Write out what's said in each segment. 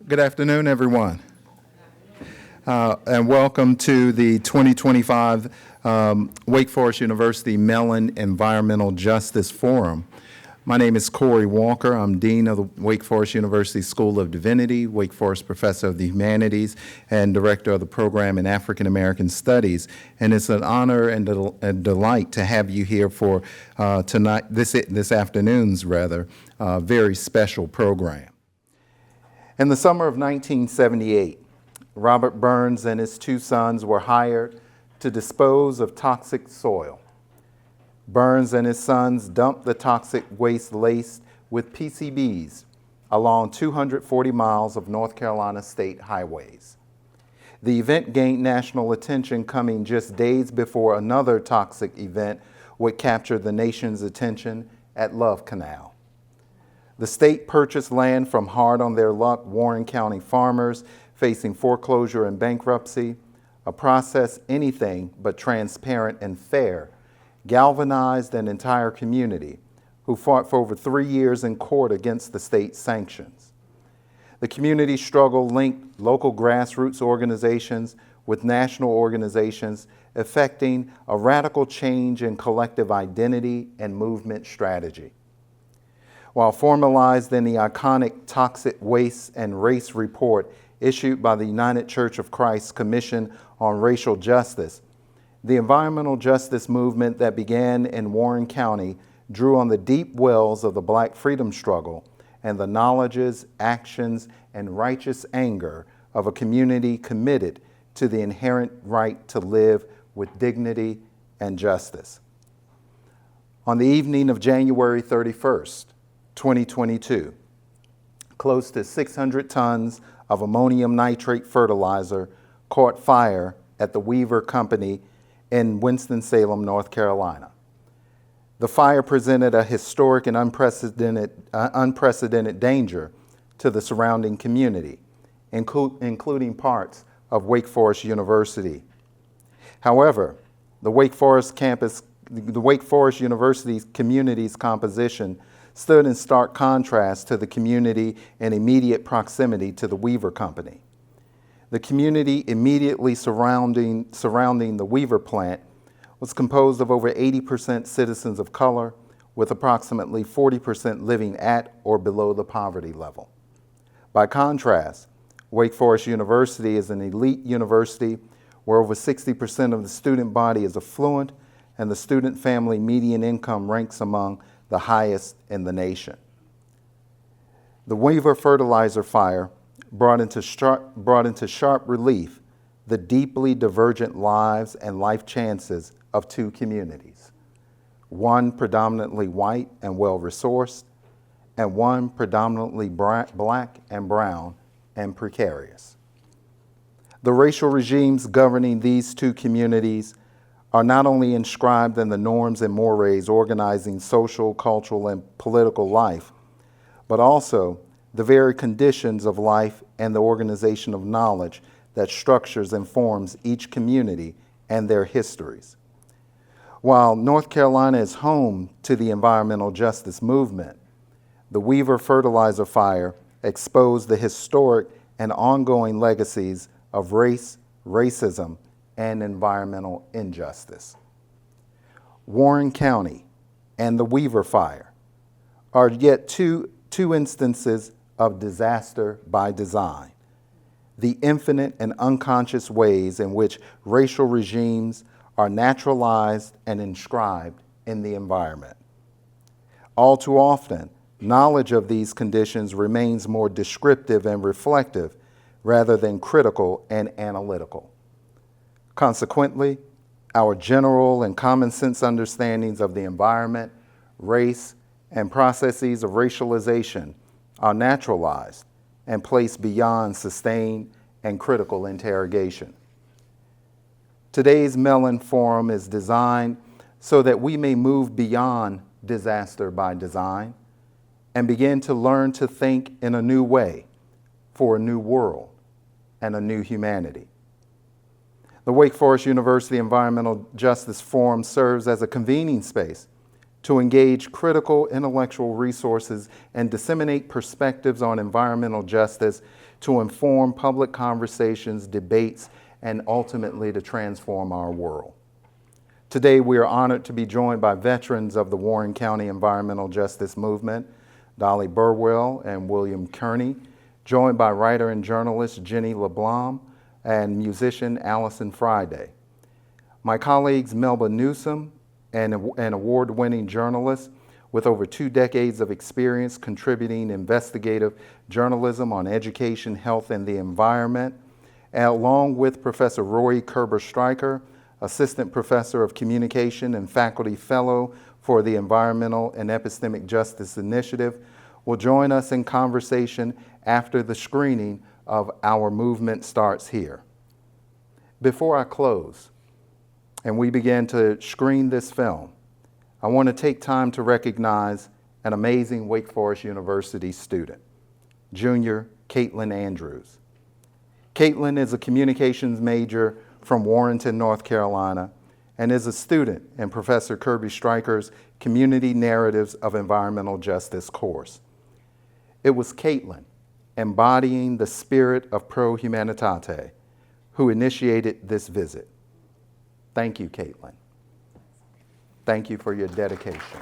Good afternoon, everyone, and welcome to the 2025 Wake Forest University Mellon Environmental Justice Forum. My name is Corey Walker. I'm Dean of the Wake Forest University School of Divinity, Wake Forest Professor of the Humanities, and Director of the Program in African American Studies. And it's an honor and a delight to have you here for this afternoon's very special program. In the summer of 1978, Robert Burns and his two sons were hired to dispose of toxic soil. Burns and his sons dumped the toxic waste laced with PCBs along 240 miles of North Carolina state highways. The event gained national attention, coming just days before another toxic event would capture the nation's attention at Love Canal. The state purchased land from hard-on-their-luck Warren County farmers facing foreclosure and bankruptcy, a process anything but transparent and fair, galvanized an entire community who fought for over 3 years in court against the state's sanctions. The community struggle linked local grassroots organizations with national organizations, effecting a radical change in collective identity and movement strategy. While formalized in the iconic Toxic Waste and Race Report issued by the United Church of Christ Commission on Racial Justice, the environmental justice movement that began in Warren County drew on the deep wells of the Black freedom struggle and the knowledges, actions, and righteous anger of a community committed to the inherent right to live with dignity and justice. On the evening of January 31st, 2022, close to 600 tons of ammonium nitrate fertilizer caught fire at the Weaver Company in Winston-Salem, North Carolina. The fire presented a historic and unprecedented danger to the surrounding community, including parts of Wake Forest University. However, the Wake Forest University's community's composition stood in stark contrast to the community in immediate proximity to the Weaver Company. The community immediately surrounding the Weaver plant was composed of over 80% citizens of color, with approximately 40% living at or below the poverty level. By contrast, Wake Forest University is an elite university where over 60% of the student body is affluent, and the student family median income ranks among the highest in the nation. The Weaver fertilizer fire brought into sharp relief the deeply divergent lives and life chances of two communities, one predominantly white and well-resourced, and one predominantly black and brown and precarious. The racial regimes governing these two communities are not only inscribed in the norms and mores organizing social, cultural, and political life, but also the very conditions of life and the organization of knowledge that structures and forms each community and their histories. While North Carolina is home to the environmental justice movement, the Weaver fertilizer fire exposed the historic and ongoing legacies of race, racism, and environmental injustice. Warren County and the Weaver fire are yet two instances of disaster by design, the infinite and unconscious ways in which racial regimes are naturalized and inscribed in the environment. All too often, knowledge of these conditions remains more descriptive and reflective rather than critical and analytical. Consequently, our general and common sense understandings of the environment, race, and processes of racialization are naturalized and placed beyond sustained and critical interrogation. Today's Mellon Forum is designed so that we may move beyond disaster by design and begin to learn to think in a new way for a new world and a new humanity. The Wake Forest University Environmental Justice Forum serves as a convening space to engage critical intellectual resources and disseminate perspectives on environmental justice to inform public conversations, debates, and ultimately to transform our world. Today, we are honored to be joined by veterans of the Warren County Environmental Justice Movement, Dolly Burwell and William Kearney, joined by writer and journalist Jenny LeBlanc and musician Allison Friday. My colleagues Melba Newsom, an award-winning journalist with over 2 decades of experience contributing investigative journalism on education, health, and the environment, along with Professor Rory Kerber-Stryker, Assistant Professor of Communication and Faculty Fellow for the Environmental and Epistemic Justice Initiative, will join us in conversation after the screening of Our Movement Starts Here. Before I close, and we begin to screen this film, I want to take time to recognize an amazing Wake Forest University student, junior Caitlin Andrews. Caitlin is a communications major from Warrenton, North Carolina, and is a student in Professor Kirby-Stryker's Community Narratives of Environmental Justice course. It was Caitlin, embodying the spirit of Pro Humanitate, who initiated this visit. Thank you, Caitlin. Thank you for your dedication.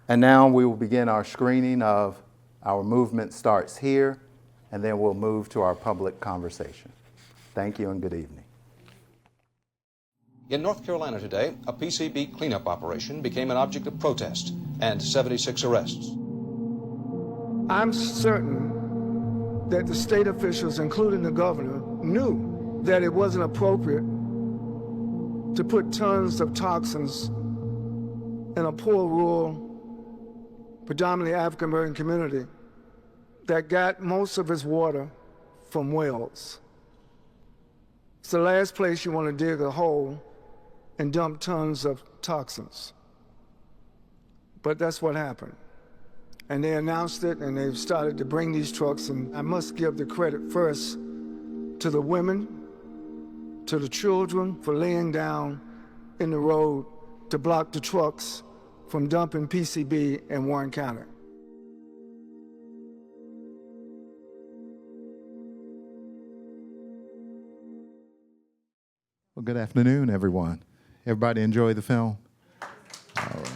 And now we will begin our screening of Our Movement Starts Here, and then we'll move to our public conversation. Thank you and good evening. In North Carolina today, a PCB cleanup operation became an object of protest and 76 arrests. I'm certain that the state officials, including the governor, knew that it wasn't appropriate to put tons of toxins in a poor, rural, predominantly African-American community that got most of its water from wells. It's the last place you want to dig a hole and dump tons of toxins. But that's what happened. And they announced it, and they've started to bring these trucks, and I must give the credit first to the women, to the children for laying down in the road to block the trucks from dumping PCB in Warren County. Well, good afternoon, everyone. Everybody enjoy the film? All right.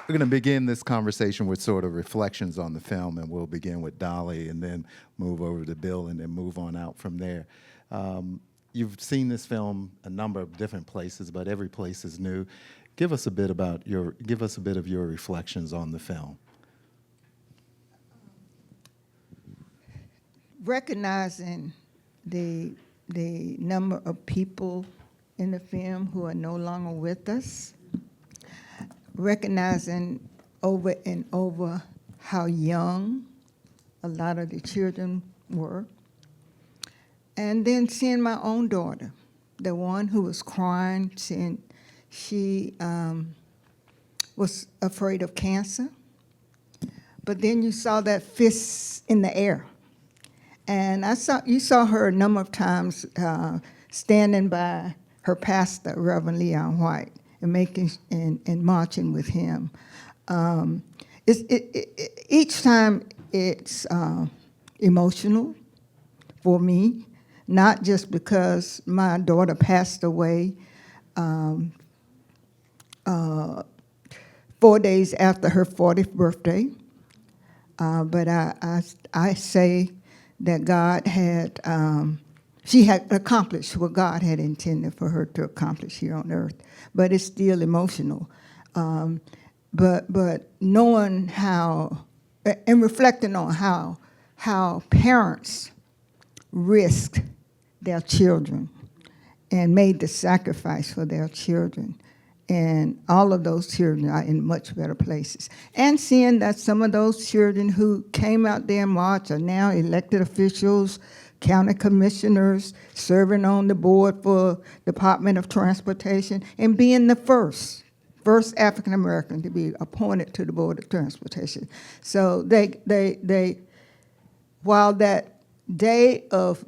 We're going to begin this conversation with sort of reflections on the film, and we'll begin with Dolly and then move over to Bill and then move on out from there. You've seen this film a number of different places, but every place is new. Give us a bit of your reflections on the film. Recognizing the number of people in the film who are no longer with us, recognizing over and over how young a lot of the children were, and then seeing my own daughter, the one who was crying, saying she was afraid of cancer, but then you saw that fist in the air. And you saw her a number of times standing by her pastor, Reverend Leon White, and marching with him. Each time it's emotional for me, not just because my daughter passed away 4 days after her 40th birthday, but I say that God had, she had accomplished what God had intended for her to accomplish here on earth. But it's still emotional. But knowing how, and reflecting on how parents risked their children and made the sacrifice for their children. And all of those children are in much better places. And seeing that some of those children who came out there in March are now elected officials, county commissioners, serving on the board for Department of Transportation, and being the first African American to be appointed to the Board of Transportation. So they while that day of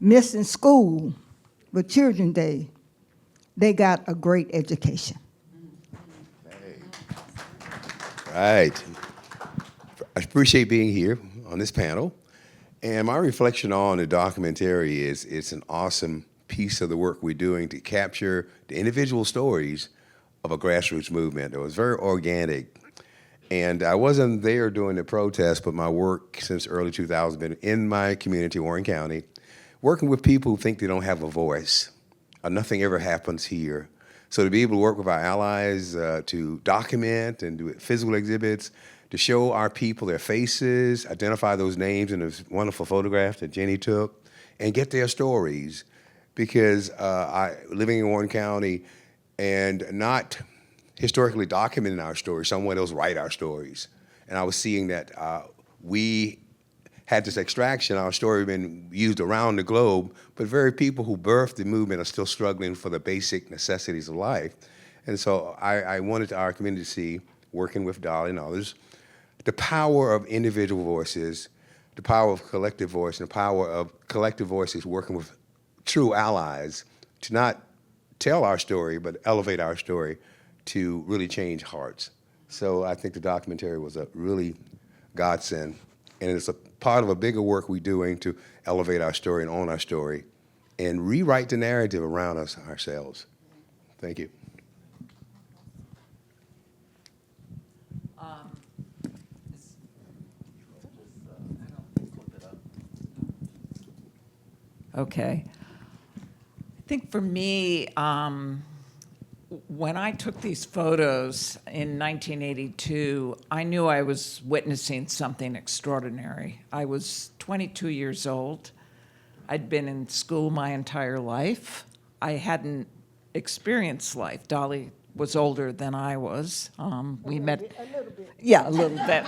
missing school with Children's Day, they got a great education. Right. I appreciate being here on this panel. And my reflection on the documentary is it's an awesome piece of the work we're doing to capture the individual stories of a grassroots movement. It was very organic. And I wasn't there during the protest, but my work since early 2000 has been in my community, Warren County, working with people who think they don't have a voice. Nothing ever happens here. So to be able to work with our allies to document and do physical exhibits, to show our people their faces, identify those names in this wonderful photograph that Jenny took, and get their stories. Because living in Warren County and not historically documenting our stories, someone else write our stories. And I was seeing that we had this extraction, our story had been used around the globe, but very people who birthed the movement are still struggling for the basic necessities of life. And so I wanted our community to see, working with Dolly and others, the power of individual voices, the power of collective voice, and the power of collective voices working with true allies to not tell our story, but elevate our story to really change hearts. So I think the documentary was a really godsend, and it's a part of a bigger work we're doing to elevate our story and own our story and rewrite the narrative around us ourselves. Thank you. Okay. I think for me, when I took these photos in 1982, I knew I was witnessing something extraordinary. I was 22 years old. I'd been in school my entire life. I hadn't experienced life. Dolly was older than I was. We met. A little bit. Yeah, a little bit.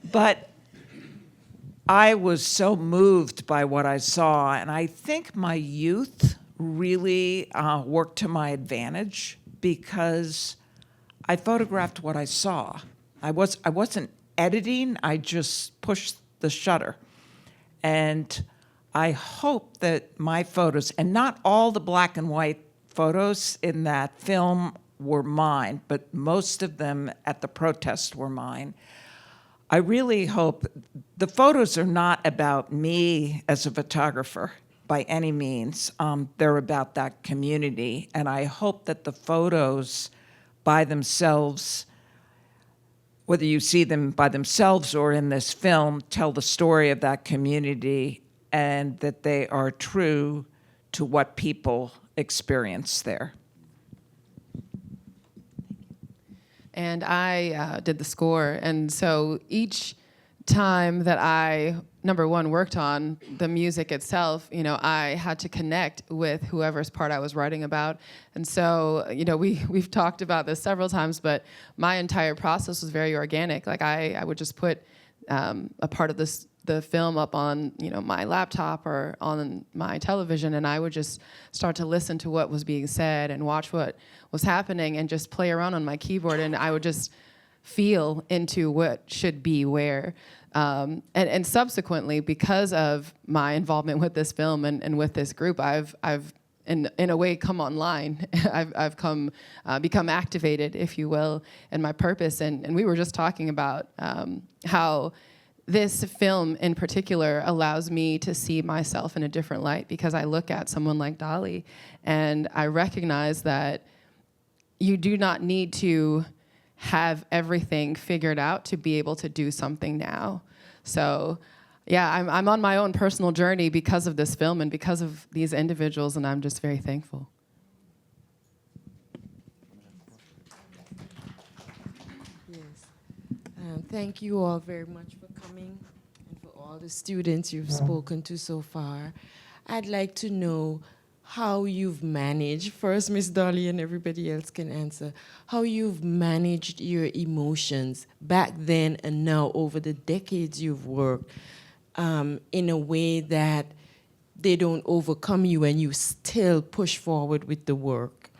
But I was so moved by what I saw, and I think my youth really worked to my advantage because I photographed what I saw. I wasn't editing, I just pushed the shutter. And I hope that my photos, and not all the black and white photos in that film were mine, but most of them at the protest were mine. I really hope the photos are not about me as a photographer by any means. They're about that community. And I hope that the photos by themselves, whether you see them by themselves or in this film, tell the story of that community and that they are true to what people experience there. And I did the score. And so each time that I, number one, worked on the music itself, I had to connect with whoever's part I was writing about. And so, we've talked about this several times, but my entire process was very organic. Like I would just put a part of the film up on, my laptop or on my television, and I would just start to listen to what was being said and watch what was happening and just play around on my keyboard, and I would just feel into what should be where. And subsequently, because of my involvement with this film and with this group, I've in a way come online. I've become activated, if you will, in my purpose. And we were just talking about how this film in particular allows me to see myself in a different light, because I look at someone like Dolly and I recognize that you do not need to have everything figured out to be able to do something now. So yeah, I'm on my own personal journey because of this film and because of these individuals, and I'm just very thankful. Yes. Thank you all very much for coming and for all the students you've spoken to so far. I'd like to know how you've managed, first Miss Dolly and everybody else can answer, how you've managed your emotions back then and now over the decades you've worked in a way that they don't overcome you and you still push forward with the work.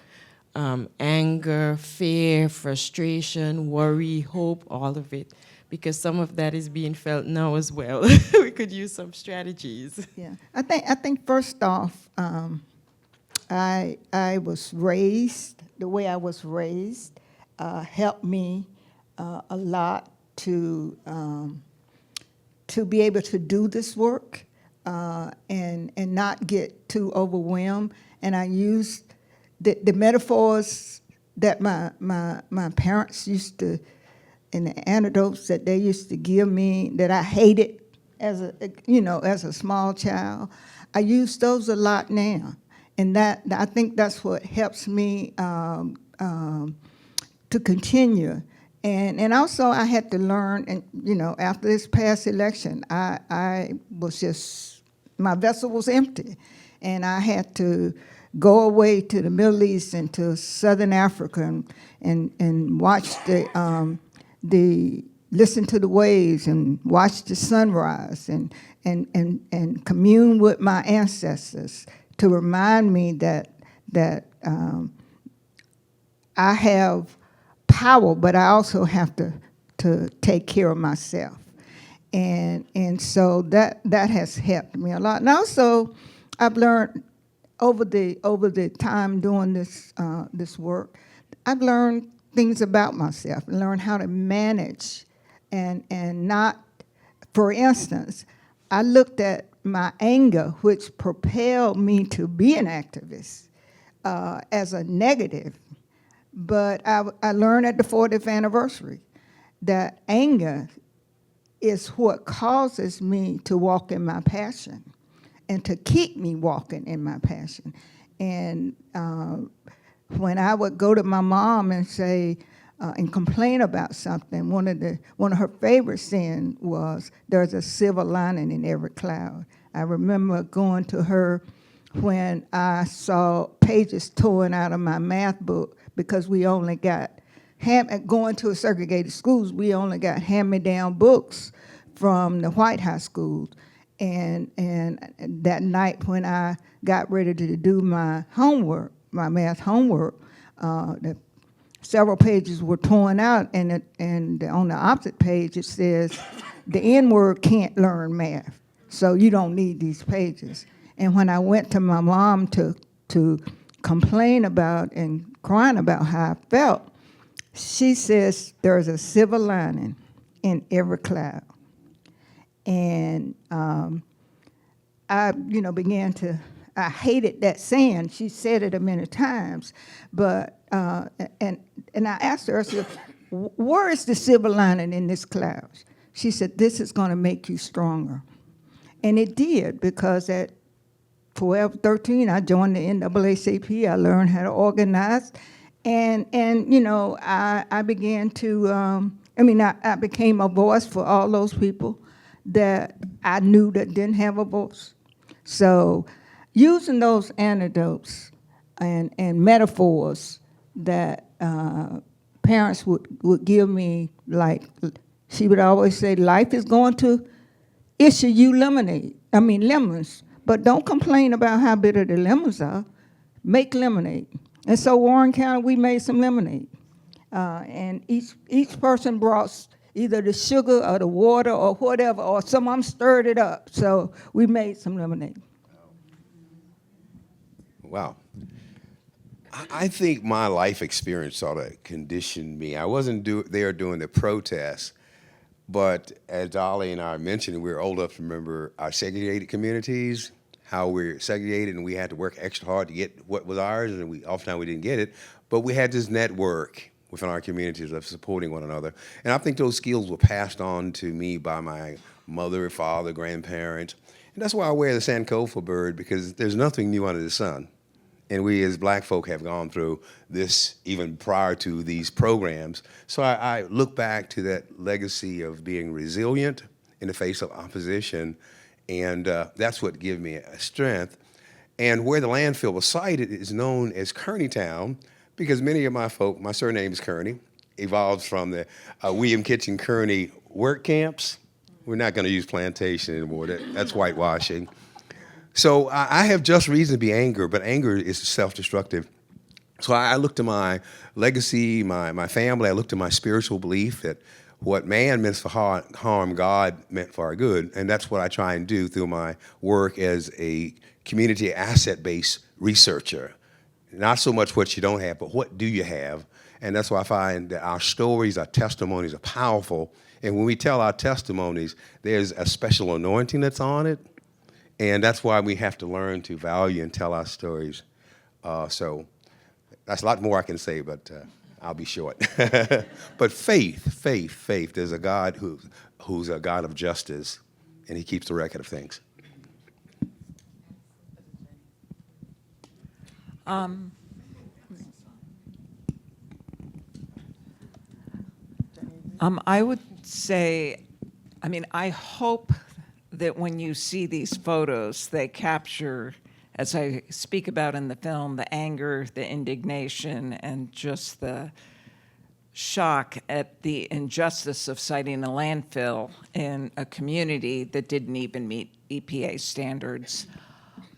Anger, fear, frustration, worry, hope, all of it. because some of that is being felt now as well. We could use some strategies. Yeah, I think first off, I was raised the way I was raised helped me a lot to be able to do this work and not get too overwhelmed. And I used the metaphors that my parents used to, and the anecdotes that they used to give me that I hated as a small child. I use those a lot now, and that I think that's what helps me to continue. And also I had to learn, and after this past election, I was just, my vessel was empty, and I had to go away to the Middle East and to Southern Africa and watch listen to the waves and watch the sunrise and commune with my ancestors to remind me that I have power, but I also have to take care of myself. And so that has helped me a lot. And also I've learned over the time doing this work, I've learned things about myself, learned how to manage and not, for instance, I looked at my anger, which propelled me to be an activist, as a negative. But I learned at the 40th anniversary that anger is what causes me to walk in my passion and to keep me walking in my passion. And when I would go to my mom and say, and complain about something, one of her favorite sins was, there's a silver lining in every cloud. I remember going to her when I saw pages torn out of my math book because we only got, going to a segregated schools, we only got hand-me-down books from the white high schools. And that night when I got ready to do my homework, my math homework, several pages were torn out, and on the opposite page it says, the N-word can't learn math, so you don't need these pages. And when I went to my mom to complain about and crying about how I felt, she says, there's a silver lining in every cloud. And I began to, I hated that saying. She said it a many times, but, and I asked her, I said, where is the silver lining in this cloud? She said, this is gonna make you stronger. And it did, because at 12, 13, I joined the NAACP. I learned how to organize. And I began to, I became a voice for all those people that I knew that didn't have a voice. So using those anecdotes and metaphors that parents would give me, like she would always say, life is going to issue you lemons, but don't complain about how bitter the lemons are. Make lemonade. And so Warren County, we made some lemonade. And each person brought either the sugar or the water or whatever, or some of them stirred it up. So we made some lemonade. Wow. I think my life experience sort of conditioned me. I wasn't there doing the protests, but as Dolly and I mentioned, we were old enough to remember our segregated communities, how we're segregated and we had to work extra hard to get what was ours, and oftentimes we didn't get it, but we had this network within our communities of supporting one another. And I think those skills were passed on to me by my mother, father, grandparents. And that's why I wear the Sankofa bird, because there's nothing new under the sun. And we as black folk have gone through this even prior to these programs. So I look back to that legacy of being resilient in the face of opposition, and that's what gave me a strength. And where the landfill was sited is known as Kearneytown, because many of my folk, my surname is Kearney, evolved from the William Kitchen Kearney work camps. We're not going to use plantation anymore. That's whitewashing. So I have just reason to be angry, but anger is self-destructive. So I look to my legacy, my family. I look to my spiritual belief that what man meant for harm, God meant for our good. And that's what I try and do through my work as a community asset-based researcher. Not so much what you don't have, but what do you have? And that's why I find that our stories, our testimonies are powerful. And when we tell our testimonies, there's a special anointing that's on it. And that's why we have to learn to value and tell our stories. So that's a lot more I can say, but I'll be short. But faith. There's a God who's a God of justice, and he keeps the record of things. I would say, I hope that when you see these photos, they capture, as I speak about in the film, the anger, the indignation, and just the shock at the injustice of siting a landfill in a community that didn't even meet EPA standards.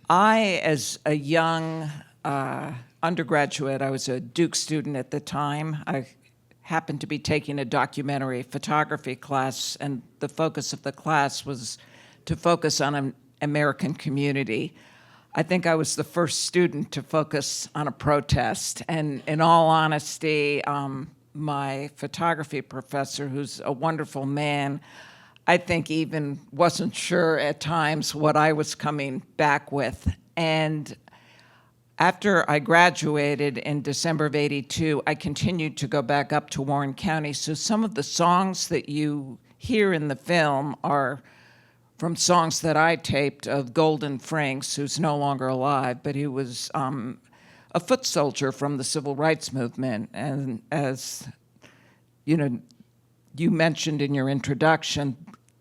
I, as a young undergraduate, I was a Duke student at the time. I happened to be taking a documentary photography class, and the focus of the class was to focus on an American community. I think I was the first student to focus on a protest, and in all honesty, my photography professor, who's a wonderful man, I think even wasn't sure at times what I was coming back with. And after I graduated in December of '82, I continued to go back up to Warren County. So some of the songs that you hear in the film are from songs that I taped of Golden Franks, who's no longer alive, but he was a foot soldier from the civil rights movement. And as you mentioned in your introduction,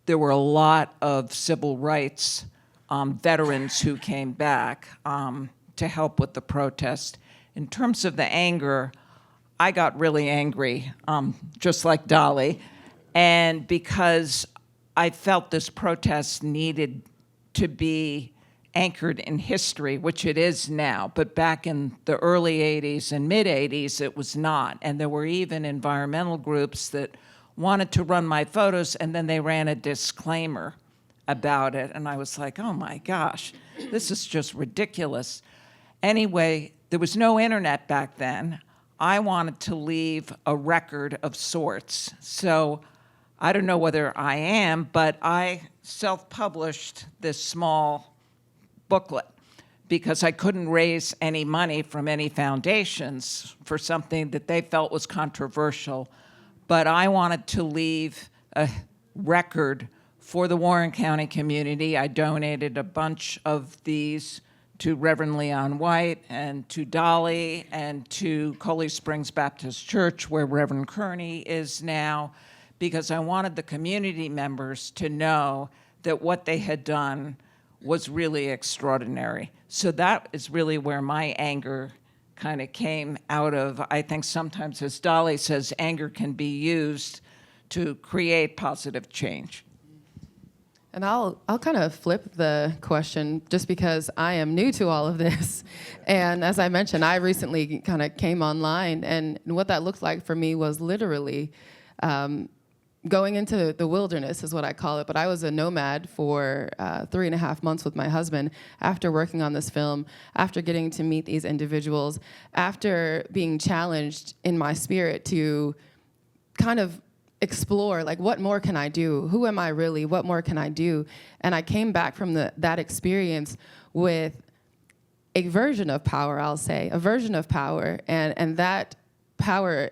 there were a lot of civil rights veterans who came back to help with the protest. In terms of the anger, I got really angry, just like Dolly, and because I felt this protest needed to be anchored in history, which it is now, but back in the early 80s and mid 80s, it was not. And there were even environmental groups that wanted to run my photos, and then they ran a disclaimer about it. And I was like, oh my gosh, this is just ridiculous. Anyway, there was no internet back then. I wanted to leave a record of sorts. So I don't know whether I am, but I self-published this small booklet because I couldn't raise any money from any foundations for something that they felt was controversial. But I wanted to leave a record for the Warren County community. I donated a bunch of these to Reverend Leon White and to Dolly and to Coley Springs Baptist Church, where Reverend Kearney is now, because I wanted the community members to know that what they had done was really extraordinary. So that is really where my anger kind of came out of. I think sometimes, as Dolly says, anger can be used to create positive change. And I'll kind of flip the question just because I am new to all of this. And as I mentioned, I recently kind of came online, and what that looked like for me was literally going into the wilderness is what I call it. But I was a nomad for 3.5 months with my husband after working on this film, after getting to meet these individuals, after being challenged in my spirit to kind of explore, like, what more can I do? Who am I really? What more can I do? And I came back from that experience with a version of power, I'll say, a version of power. And that power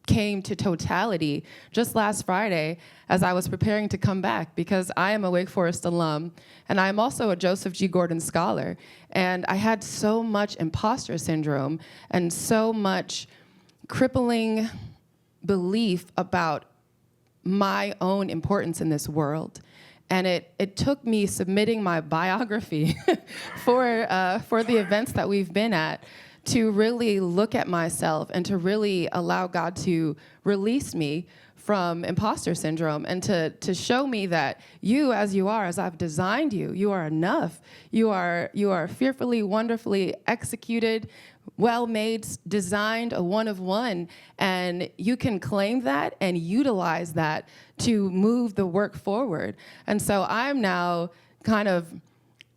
came to totality just last Friday as I was preparing to come back, because I am a Wake Forest alum, and I am also a Joseph G. Gordon scholar. And I had so much imposter syndrome and so much crippling belief about my own importance in this world. And it took me submitting my biography for the events that we've been at to really look at myself and to really allow God to release me from imposter syndrome and to show me that you, as you are, as I've designed you, you are enough. You are fearfully, wonderfully executed, well-made, designed, a one of one, and you can claim that and utilize that to move the work forward. And so I'm now kind of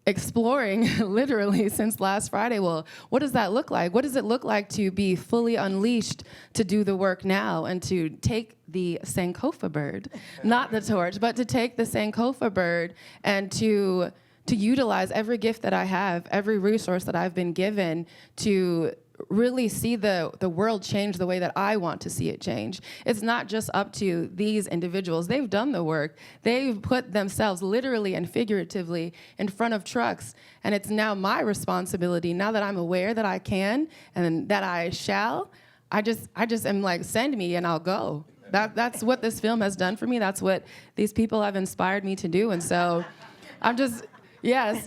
exploring literally since last Friday, well, what does that look like? What does it look like to be fully unleashed to do the work now and to take the Sankofa bird, not the torch, but to take the Sankofa bird and to utilize every gift that I have, every resource that I've been given to really see the world change the way that I want to see it change. It's not just up to these individuals. They've done the work. They've put themselves literally and figuratively in front of trucks. And it's now my responsibility, now that I'm aware that I can and that I shall, I just am like, send me and I'll go. That's what this film has done for me. That's what these people have inspired me to do. And so I'm just, yes.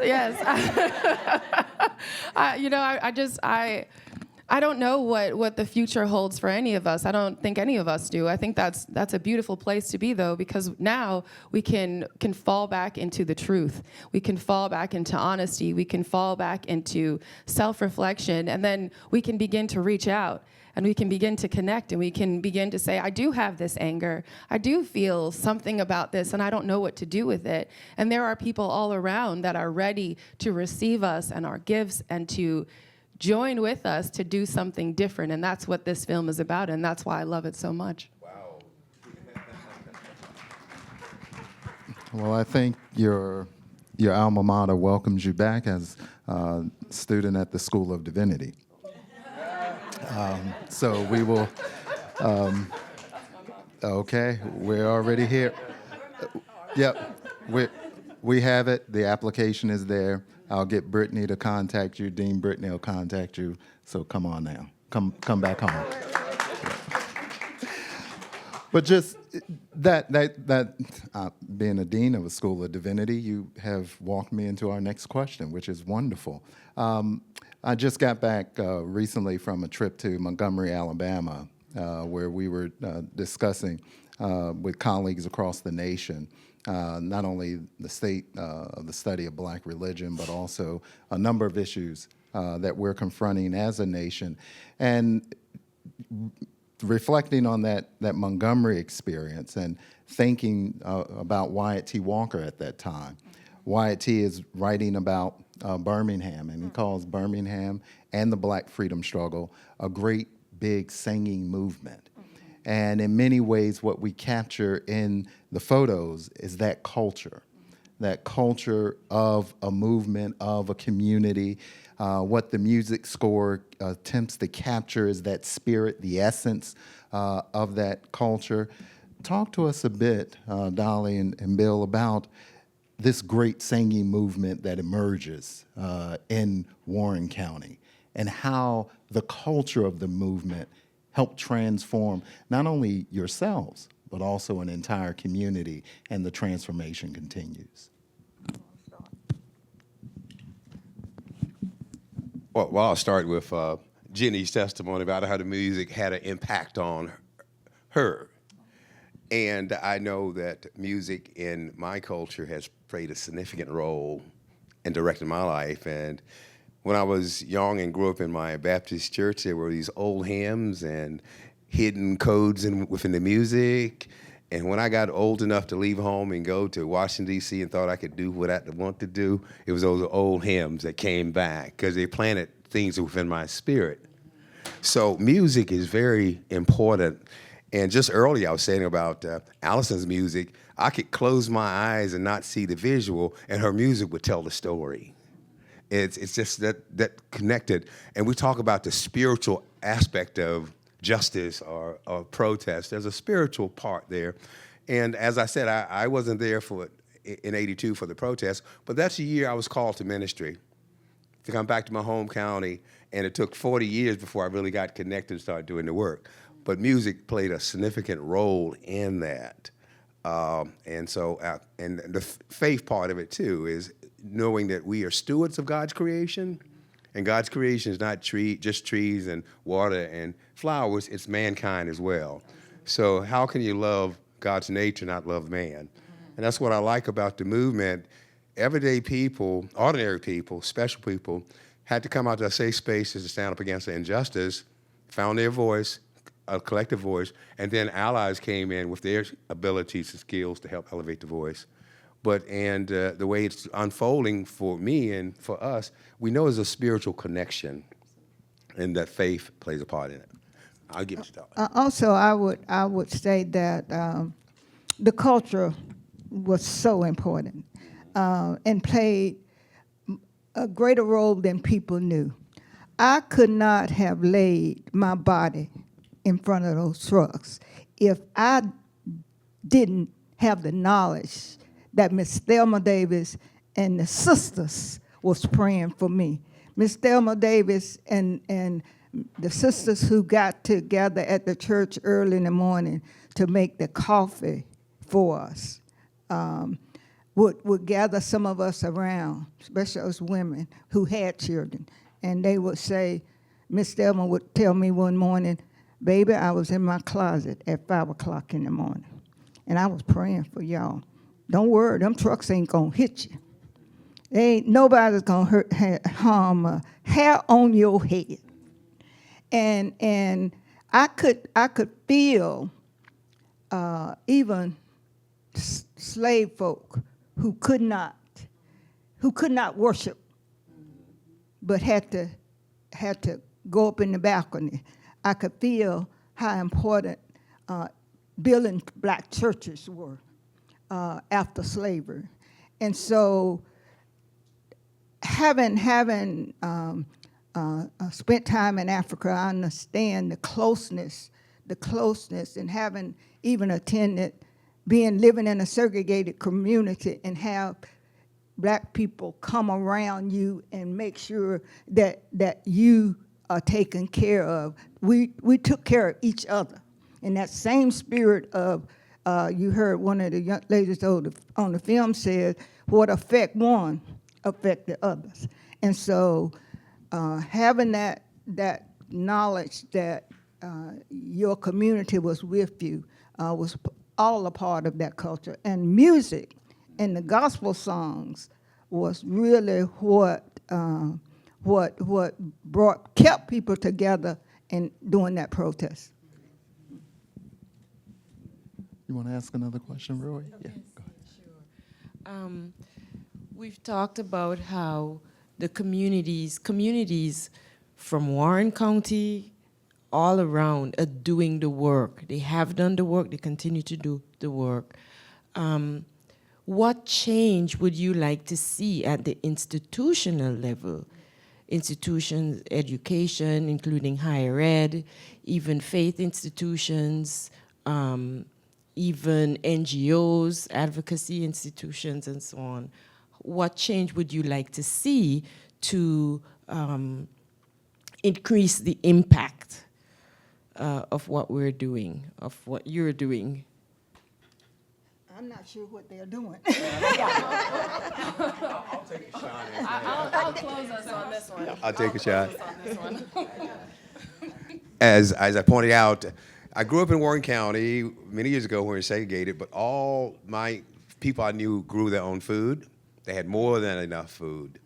I don't know what the future holds for any of us. I don't think any of us do. I think that's a beautiful place to be, though, because now we can fall back into the truth. We can fall back into honesty. We can fall back into self-reflection, and then we can begin to reach out. And we can begin to connect, and we can begin to say, I do have this anger. I do feel something about this, and I don't know what to do with it. And there are people all around that are ready to receive us and our gifts and to join with us to do something different. And that's what this film is about, and that's why I love it so much. Wow. Well, I think your alma mater welcomes you back as a student at the School of Divinity. So we will, okay, we're already here. Yep, we have it. The application is there. I'll get Brittany to contact you. Dean Brittany will contact you. So come on now. Come back home. But just that being a dean of a School of Divinity, you have walked me into our next question, which is wonderful. I just got back recently from a trip to Montgomery, Alabama, where we were discussing with colleagues across the nation, not only the state of the study of black religion, but also a number of issues that we're confronting as a nation. And reflecting on that Montgomery experience and thinking about Wyatt T. Walker at that time. Wyatt T. is writing about Birmingham, and he calls Birmingham and the Black freedom struggle a great big singing movement. And in many ways, what we capture in the photos is that culture of a movement, of a community. What the music score attempts to capture is that spirit, the essence of that culture. Talk to us a bit, Dolly and Bill, about this great singing movement that emerges in Warren County and how the culture of the movement helped transform not only yourselves, but also an entire community, and the transformation continues. Well, I'll start with Jenny's testimony about how the music had an impact on her. And I know that music in my culture has played a significant role in directing my life. And when I was young and grew up in my Baptist church, there were these old hymns and hidden codes within the music. And when I got old enough to leave home and go to Washington, D.C. and thought I could do what I wanted to do, it was those old hymns that came back because they planted things within my spirit. So music is very important. And just earlier I was saying about Allison's music, I could close my eyes and not see the visual, and her music would tell the story. It's just that connected. And we talk about the spiritual aspect of justice or protest. There's a spiritual part there. And as I said, I wasn't there in '82 for the protest, but that's the year I was called to ministry, to come back to my home county, and it took 40 years before I really got connected and started doing the work. But music played a significant role in that. And the faith part of it too is knowing that we are stewards of God's creation, and God's creation is not just trees and water and flowers, it's mankind as well. So how can you love God's nature, not love man? And that's what I like about the movement. Everyday people, ordinary people, special people, had to come out to safe spaces to stand up against the injustice, found their voice, a collective voice, and then allies came in with their abilities and skills to help elevate the voice. The way it's unfolding for me and for us, we know there's a spiritual connection, and that faith plays a part in it. I'll give it to Todd. Also, I would say that the culture was so important and played a greater role than people knew. I could not have laid my body in front of those trucks if I didn't have the knowledge that Miss Thelma Davis and the sisters was praying for me. Miss Thelma Davis and the sisters who got together at the church early in the morning to make the coffee for us would gather some of us around, especially us women who had children, and they would say, Miss Thelma would tell me one morning, baby, I was in my closet at 5 o'clock in the morning, and I was praying for y'all. Don't worry, them trucks ain't gonna hit you. Ain't nobody's gonna harm a hair on your head. And I could feel even slave folk who could not worship, but had to go up in the balcony. I could feel how important building black churches were after slavery, and so having spent time in Africa, I understand the closeness, and having even attended, living in a segregated community and have black people come around you and make sure that you are taken care of. We took care of each other. In that same spirit of, you heard one of the young ladies on the film said, what affect one affected others. And so having that knowledge that your community was with you was all a part of that culture. And music and the gospel songs was really what kept people together in doing that protest. You want to ask another question, Roy? Yeah, go ahead. Sure. We've talked about how the communities from Warren County all around are doing the work. They have done the work, they continue to do the work. What change would you like to see at the institutional level? Institutions, education, including higher ed, even faith institutions, even NGOs, advocacy institutions, and so on. What change would you like to see to increase the impact of what we're doing, of what you're doing? I'm not sure what they're doing. I'll take a shot at that. I'll close us on this one. I'll take a shot. On this one. As I pointed out, I grew up in Warren County many years ago when we were segregated, but all my people I knew grew their own food. They had more than enough food.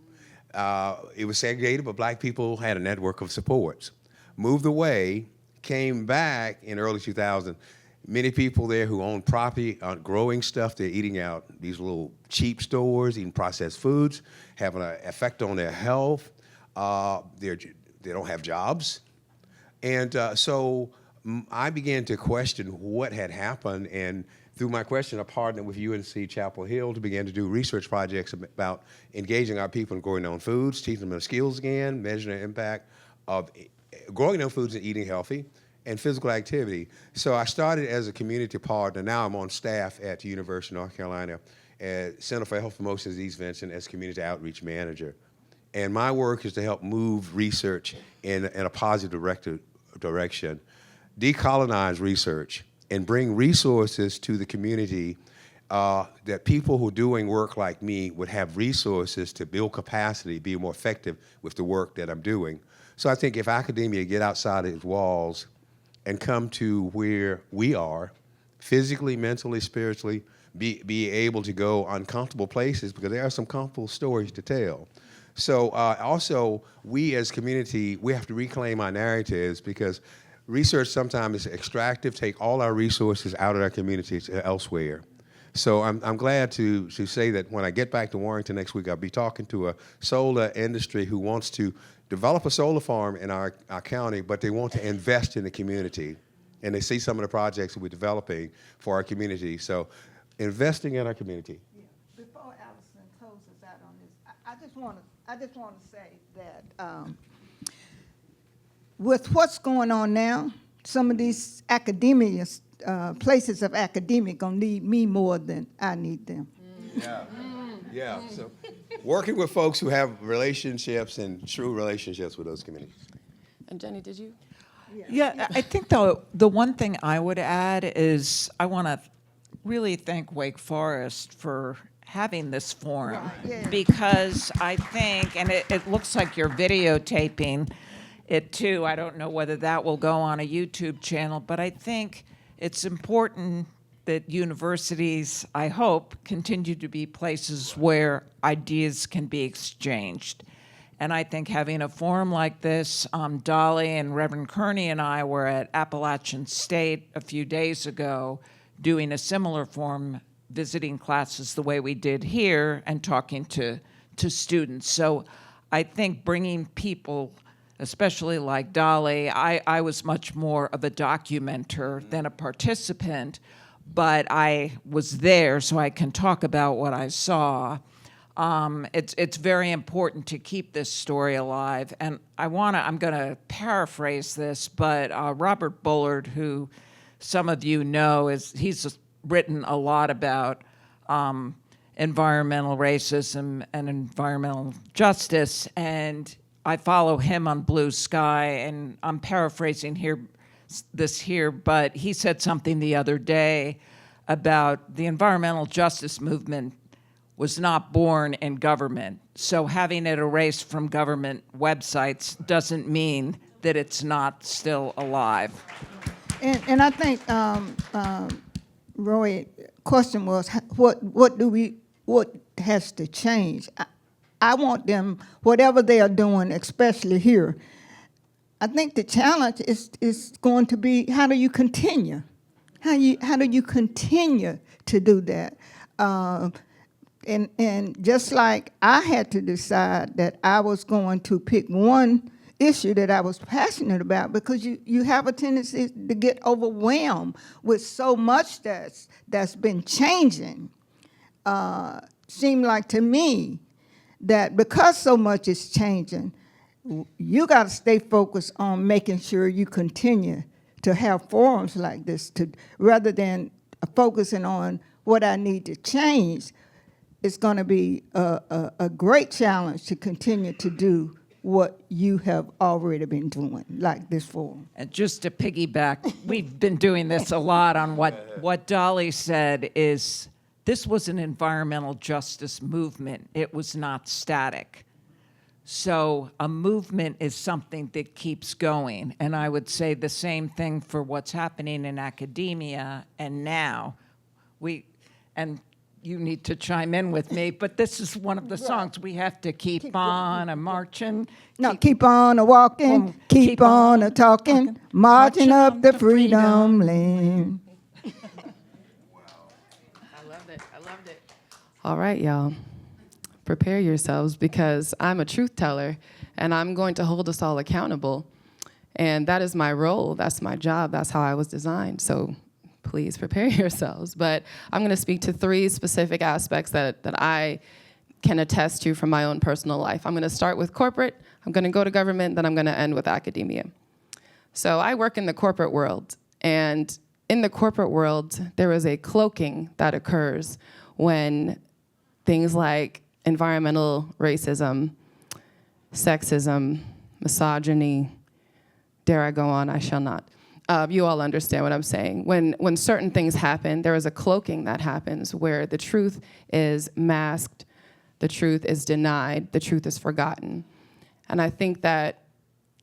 It was segregated, but black people had a network of supports. Moved away, came back in early 2000. Many people there who own property aren't growing stuff. They're eating out these little cheap stores, eating processed foods, having an effect on their health. They don't have jobs. And so I began to question what had happened, and through my question, I partnered with UNC Chapel Hill to begin to do research projects about engaging our people in growing their own foods, teaching them their skills again, measuring the impact of growing their own foods and eating healthy, and physical activity. So I started as a community partner. Now I'm on staff at the University of North Carolina at Center for Health Promotion and Disease Prevention as community outreach manager. And my work is to help move research in a positive direction, decolonize research, and bring resources to the community that people who are doing work like me would have resources to build capacity, be more effective with the work that I'm doing. So I think if academia get outside its walls and come to where we are, physically, mentally, spiritually, be able to go uncomfortable places, because there are some comfortable stories to tell. So also, we as community, we have to reclaim our narratives because research sometimes is extractive, take all our resources out of our communities elsewhere. So I'm glad to say that when I get back to Warrington next week, I'll be talking to a solar industry who wants to develop a solar farm in our county, but they want to invest in the community. And they see some of the projects that we're developing for our community. So investing in our community. Yeah. Before Allison closes out on this, I just want to say that with what's going on now, some of these academia places of academia gonna need me more than I need them. Yeah. Yeah. So working with folks who have relationships and true relationships with those communities. And Jenny, did you? Yeah, I think the one thing I would add is I want to really thank Wake Forest for having this forum, because I think, and it looks like you're videotaping it too. I don't know whether that will go on a YouTube channel, but I think it's important that universities, I hope, continue to be places where ideas can be exchanged. And I think having a forum like this, Dolly and Reverend Kearney and I were at Appalachian State a few days ago doing a similar forum, visiting classes the way we did here and talking to students. So I think bringing people, especially like Dolly, I was much more of a documenter than a participant, but I was there so I can talk about what I saw. It's very important to keep this story alive. And I'm gonna paraphrase this, but Robert Bullard, who some of you know, he's written a lot about environmental racism and environmental justice, and I follow him on Blue Sky, and I'm paraphrasing this here, but he said something the other day about the environmental justice movement was not born in government. So having it erased from government websites doesn't mean that it's not still alive. And I think Roy's question was, what has to change? I want them, whatever they are doing, especially here, I think the challenge is going to be, how do you continue? How do you continue to do that? And just like I had to decide that I was going to pick one issue that I was passionate about, because you have a tendency to get overwhelmed with so much that's been changing. Seemed like to me that because so much is changing, you got to stay focused on making sure you continue to have forums like this, rather than focusing on what I need to change. It's going to be a great challenge to continue to do what you have already been doing, like this forum. And just to piggyback, we've been doing this a lot on what Dolly said is, this was an environmental justice movement. It was not static. So a movement is something that keeps going. And I would say the same thing for what's happening in academia and now. And you need to chime in with me, but this is one of the songs we have to keep on a-marching. No, keep on a-walking, keep on a-talking, marching up the freedom lane. I loved it. All right, y'all. Prepare yourselves, because I'm a truth teller and I'm going to hold us all accountable. And that is my role, that's my job, that's how I was designed. So please prepare yourselves. But I'm gonna speak to 3 specific aspects that I can attest to from my own personal life. I'm gonna start with corporate, I'm gonna go to government, then I'm gonna end with academia. So I work in the corporate world, and in the corporate world, there is a cloaking that occurs when things like environmental racism, sexism, misogyny, dare I go on? I shall not. You all understand what I'm saying. When certain things happen, there is a cloaking that happens where the truth is masked, the truth is denied, the truth is forgotten. And I think that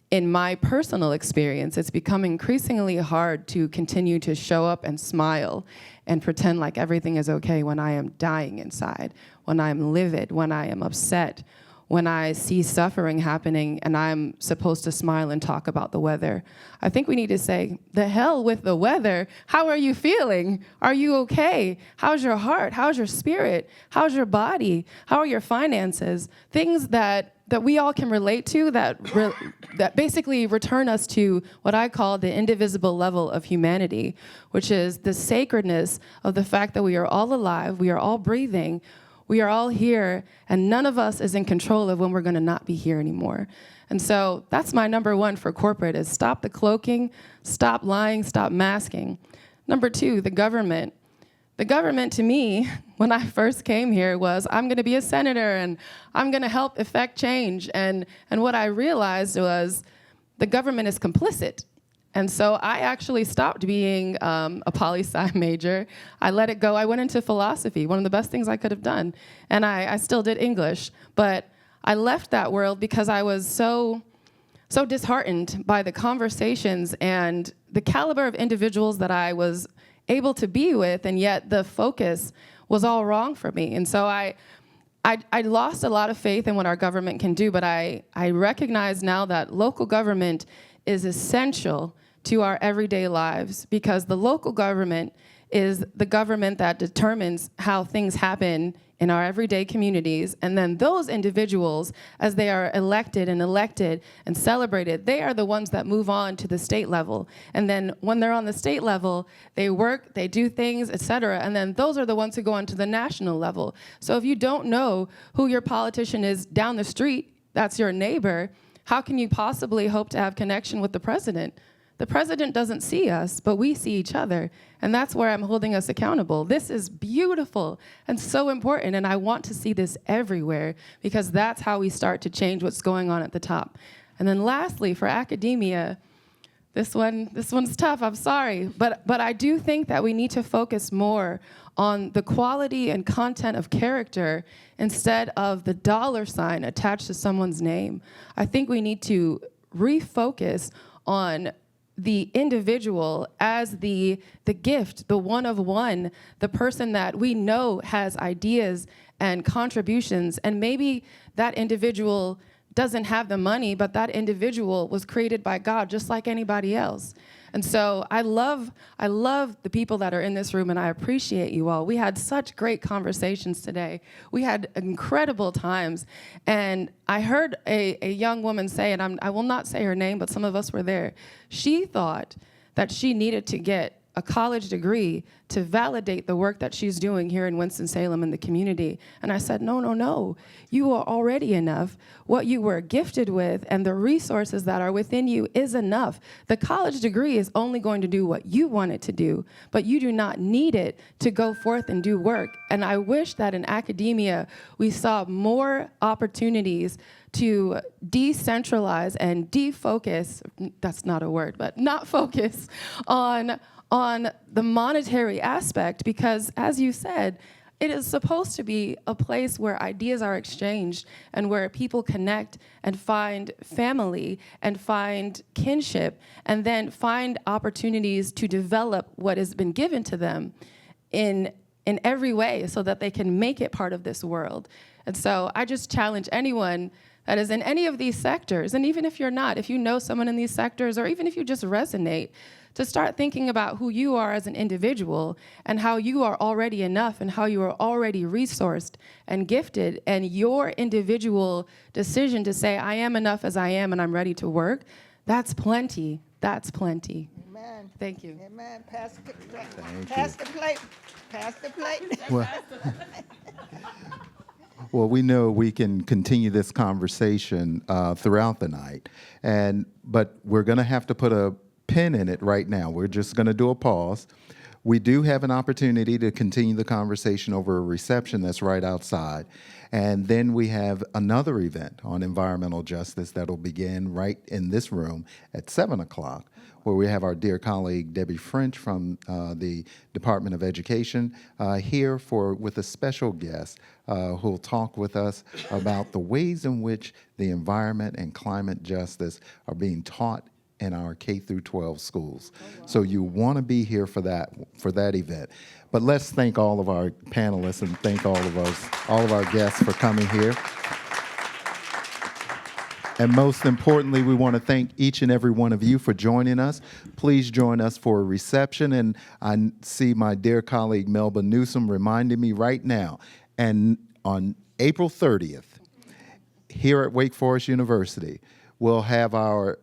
in my personal experience, it's become increasingly hard to continue to show up and smile and pretend like everything is okay when I am dying inside, when I am livid, when I am upset, when I see suffering happening and I'm supposed to smile and talk about the weather. I think we need to say, the hell with the weather. How are you feeling? Are you okay? How's your heart? How's your spirit? How's your body? How are your finances? Things that we all can relate to, that basically return us to what I call the indivisible level of humanity, which is the sacredness of the fact that we are all alive, we are all breathing, we are all here, and none of us is in control of when we're gonna not be here anymore. And so that's my number one for corporate, is stop the cloaking, stop lying, stop masking. Number two, the government. The government, to me, when I first came here, was I'm going to be a senator and I'm going to help effect change. And what I realized was the government is complicit. And so I actually stopped being a poli-sci major. I let it go. I went into philosophy, one of the best things I could have done. And I still did English. But I left that world because I was so disheartened by the conversations and the caliber of individuals that I was able to be with, and yet the focus was all wrong for me. And so I lost a lot of faith in what our government can do, but I recognize now that local government is essential to our everyday lives, because the local government is the government that determines how things happen in our everyday communities. And then those individuals, as they are elected and celebrated, they are the ones that move on to the state level. And then when they're on the state level, they work, they do things, et cetera. And then those are the ones who go on to the national level. So if you don't know who your politician is down the street, that's your neighbor, how can you possibly hope to have connection with the president? The president doesn't see us, but we see each other. And that's where I'm holding us accountable. This is beautiful and so important, and I want to see this everywhere, because that's how we start to change what's going on at the top. And then lastly, for academia, this one's tough, I'm sorry, but I do think that we need to focus more on the quality and content of character instead of the dollar sign attached to someone's name. I think we need to refocus on the individual as the gift, the one of one, the person that we know has ideas and contributions, and maybe that individual doesn't have the money, but that individual was created by God just like anybody else. And so I love the people that are in this room, and I appreciate you all. We had such great conversations today. We had incredible times. And I heard a young woman say, and I will not say her name, but some of us were there. She thought that she needed to get a college degree to validate the work that she's doing here in Winston-Salem in the community. And I said, no, no, no. You are already enough. What you were gifted with and the resources that are within you is enough. The college degree is only going to do what you want it to do, but you do not need it to go forth and do work. And I wish that in academia, we saw more opportunities to decentralize and defocus, that's not a word, but not focus on the monetary aspect, because as you said, it is supposed to be a place where ideas are exchanged and where people connect and find family and find kinship and then find opportunities to develop what has been given to them in every way so that they can make it part of this world. And so I just challenge anyone that is in any of these sectors, and even if you're not, if you know someone in these sectors, or even if you just resonate, to start thinking about who you are as an individual and how you are already enough and how you are already resourced and gifted, and your individual decision to say, I am enough as I am and I'm ready to work, that's plenty. That's plenty. Amen. Thank you. Amen. Pass the plate. Pass the plate. Well, we know we can continue this conversation throughout the night, but we're going to have to put a pin in it right now. We're just going to do a pause. We do have an opportunity to continue the conversation over a reception that's right outside. And then we have another event on environmental justice that'll begin right in this room at 7 o'clock, where we have our dear colleague Debbie French from the Department of Education here with a special guest who'll talk with us about the ways in which the environment and climate justice are being taught in our K through 12 schools. Oh, wow. So you want to be here for that event. But let's thank all of our panelists and thank all of our guests for coming here. And most importantly, we want to thank each and every one of you for joining us. Please join us for a reception. And I see my dear colleague Melba Newsom reminding me right now. And on April 30th, here at Wake Forest University, we'll have our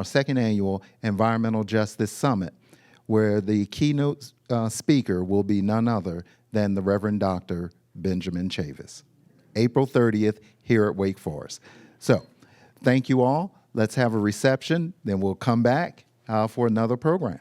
second annual Environmental Justice Summit, where the keynote speaker will be none other than the Reverend Dr. Benjamin Chavis. April 30th here at Wake Forest. So, thank you all. Let's have a reception, then we'll come back for another program.